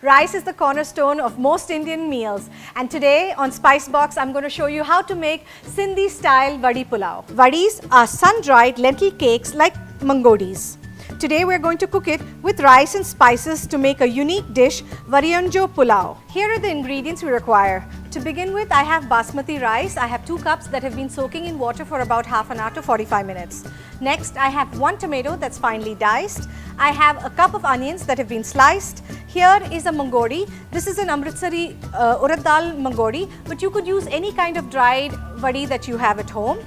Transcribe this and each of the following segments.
Rice is the cornerstone of most Indian meals, and today on Spice Box I'm going to show you how to make Sindhi style Vadi Pulao. Vadis are sun-dried lentil cakes like mangodis. Today we are going to cook it with rice and spices to make a unique dish, Varyun Pulao. Here are the ingredients we require. To begin with, I have basmati rice. I have 2 cups that have been soaking in water for about half an hour to 45 minutes. Next, I have 1 tomato that's finely diced. I have a cup of onions that have been sliced. Here is a mangodi. This is an Amritsari urad dal mangodi, but you could use any kind of dried vadi that you have at home.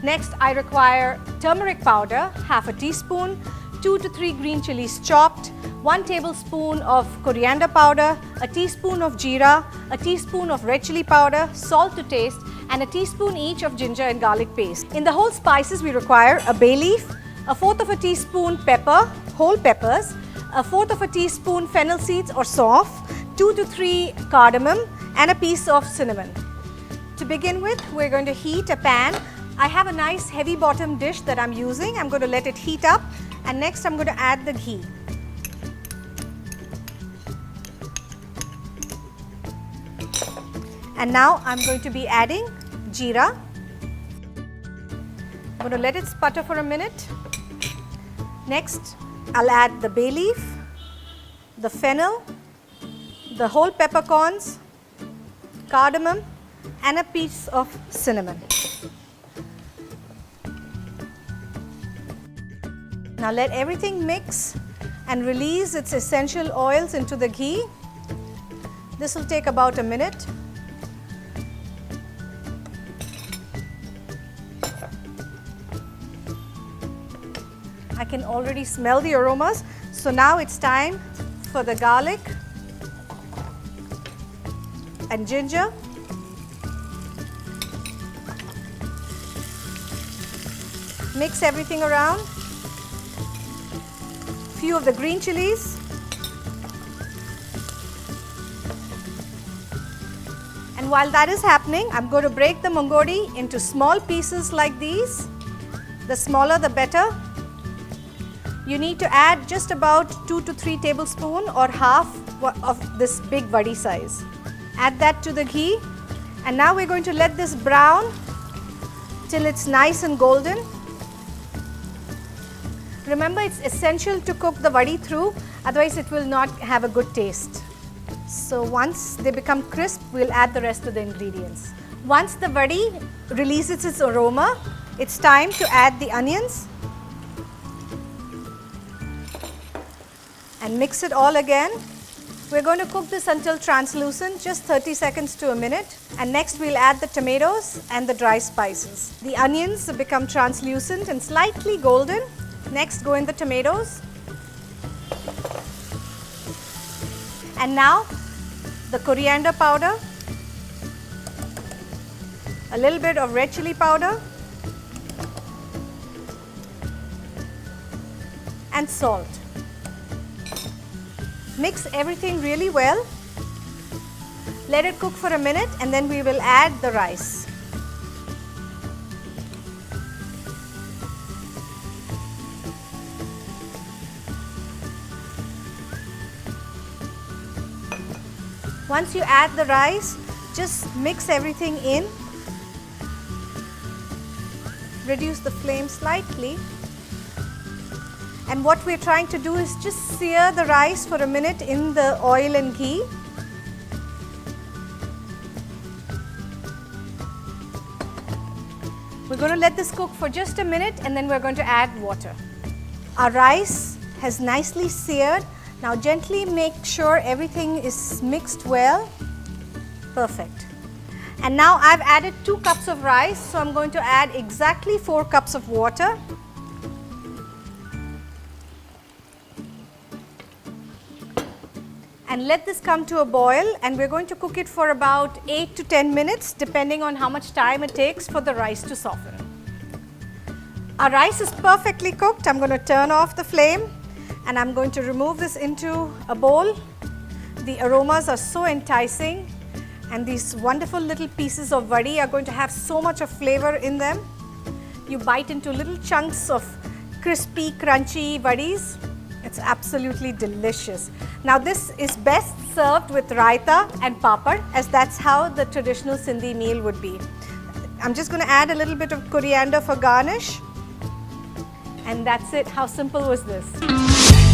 Next, I require turmeric powder, half a teaspoon, 2 to 3 green chilies chopped, 1 tablespoon of coriander powder, a teaspoon of jeera, a teaspoon of red chili powder, salt to taste, and a teaspoon each of ginger and garlic paste. In the whole spices, we require a bay leaf, a 1/4 of a teaspoon pepper, whole peppers, a 1/4 of a teaspoon fennel seeds or sauf, 2 to 3 cardamom, and a piece of cinnamon. To begin with, we're going to heat a pan. I have a nice heavy bottom dish that I'm using. I'm going to let it heat up, and next I'm going to add the ghee. And now I'm going to be adding jeera. I'm going to let it sputter for a minute. Next, I'll add the bay leaf, the fennel, the whole peppercorns, cardamom, and a piece of cinnamon. Now let everything mix and release its essential oils into the ghee. This will take about a minute. I can already smell the aromas. So now it's time for the garlic and ginger. Mix everything around. Few of the green chilies. And while that is happening, I'm going to break the mangodi into small pieces like these. The smaller the better. You need to add just about 2 to 3 tablespoons or half of this big vadi size. Add that to the ghee, and now we're going to let this brown till it's nice and golden. Remember, it's essential to cook the vadi through, otherwise it will not have a good taste. So once they become crisp, we'll add the rest of the ingredients. Once the vadi releases its aroma, it's time to add the onions and mix it all again. We're going to cook this until translucent, just 30 seconds to a minute. And next we'll add the tomatoes and the dry spices. The onions have become translucent and slightly golden. Next go in the tomatoes. And now the coriander powder, a little bit of red chili powder, and salt. Mix everything really well. Let it cook for a minute, and then we will add the rice. Once you add the rice, just mix everything in. Reduce the flame slightly. And what we're trying to do is just sear the rice for a minute in the oil and ghee. We're going to let this cook for just a minute, and then we're going to add water. Our rice has nicely seared. Now gently make sure everything is mixed well. Perfect. And now I've added 2 cups of rice, so I'm going to add exactly 4 cups of water. And let this come to a boil, and we're going to cook it for about 8 to 10 minutes depending on how much time it takes for the rice to soften. Our rice is perfectly cooked. I'm going to turn off the flame, and I'm going to remove this into a bowl. The aromas are so enticing, and these wonderful little pieces of vadi are going to have so much of flavor in them. You bite into little chunks of crispy, crunchy vadis. It's absolutely delicious. Now this is best served with raita and papad, as that's how the traditional Sindhi meal would be. I'm just going to add a little bit of coriander for garnish. And that's it. How simple was this?